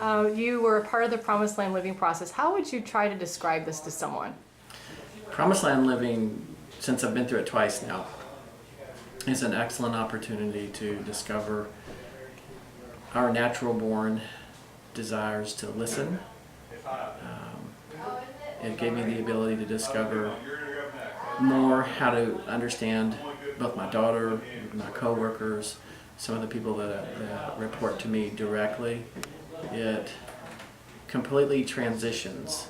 You were a part of the Promised Land living process. How would you try to describe this to someone? Promised Land living, since I've been through it twice now, is an excellent opportunity to discover our natural born desires to listen. It gave me the ability to discover more how to understand both my daughter, my coworkers, some of the people that report to me directly. It completely transitions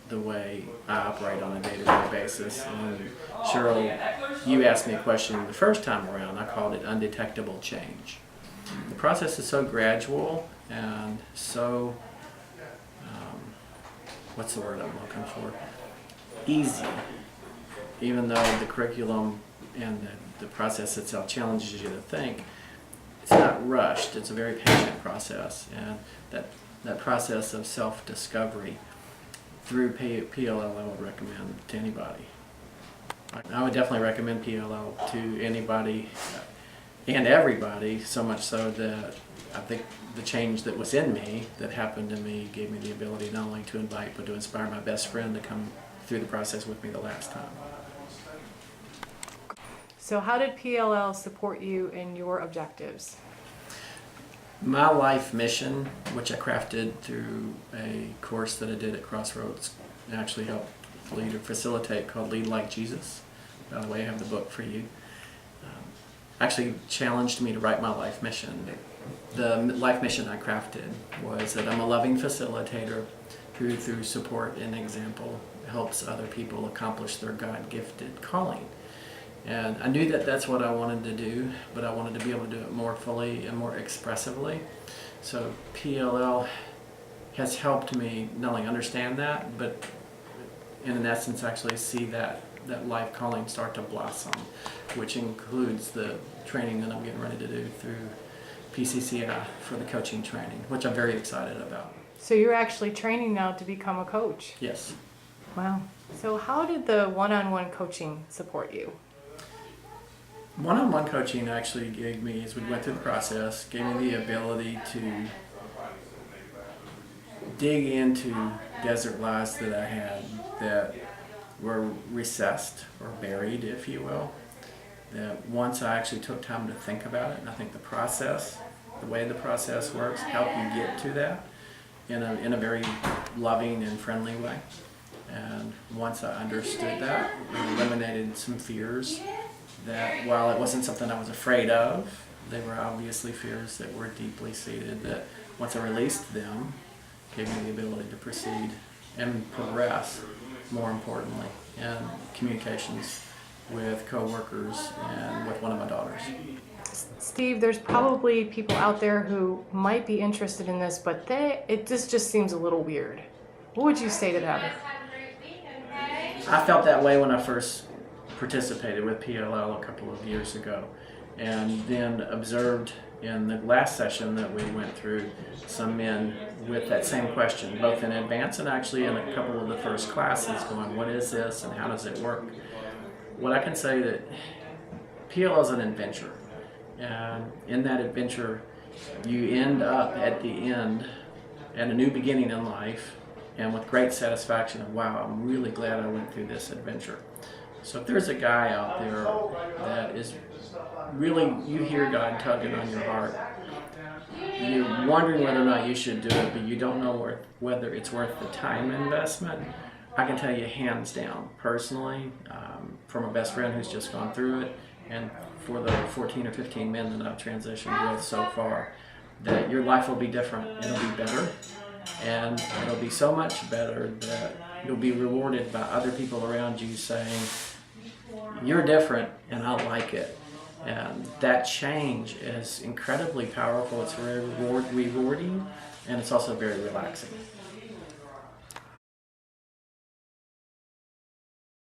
the way I operate on a day-to-day basis. And Cheryl, you asked me a question the first time around. I called it undetectable change. The process is so gradual and so, what's the word I'm looking for? Easy. Even though the curriculum and the process itself challenges you to think, it's not rushed. It's a very patient process, and that process of self-discovery through PLL I would recommend to anybody. I would definitely recommend PLL to anybody and everybody, so much so that I think the change that was in me, that happened to me, gave me the ability not only to invite but to inspire my best friend to come through the process with me the last time. So how did PLL support you in your objectives? My life mission, which I crafted through a course that I did at Crossroads, actually helped lead or facilitate, called Lead Like Jesus. By the way, I have the book for you. Actually challenged me to write my life mission. The life mission I crafted was that I'm a loving facilitator who, through support and example, helps other people accomplish their God-gifted calling. And I knew that that's what I wanted to do, but I wanted to be able to do it more fully and more expressively. So PLL has helped me not only understand that, but in essence actually see that life calling start to blossom, which includes the training that I'm getting ready to do through PCCI for the coaching training, which I'm very excited about. So you're actually training now to become a coach? Yes. Wow. So how did the one-on-one coaching support you? One-on-one coaching actually gave me, as we went through the process, gave me the ability to dig into desert lies that I had that were recessed or buried, if you will. That once I actually took time to think about it, and I think the process, the way the process works, help you get to that in a very loving and friendly way. And once I understood that, it eliminated some fears that, while it wasn't something I was afraid of, they were obviously fears that were deeply seated, that once I released them, gave me the ability to proceed and progress, more importantly, in communications with coworkers and with one of my daughters. Steve, there's probably people out there who might be interested in this, but this just seems a little weird. What would you say to them? I felt that way when I first participated with PLL a couple of years ago, and then observed in the last session that we went through some men with that same question, both in advance and actually in a couple of the first classes, going, what is this and how does it work? What I can say that PLL is an adventure, and in that adventure you end up at the end at a new beginning in life, and with great satisfaction of, wow, I'm really glad I went through this adventure. So if there's a guy out there that is really, you hear God tugging on your heart, you're wondering whether or not you should do it, but you don't know whether it's worth the time investment, I can tell you hands down, personally, from a best friend who's just gone through it, and for the 14 or 15 men that I've transitioned with so far, that your life will be different. It'll be better, and it'll be so much better that you'll be rewarded by other people around you saying, you're different and I like it. And that change is incredibly powerful. It's very rewarding, and it's also very relaxing.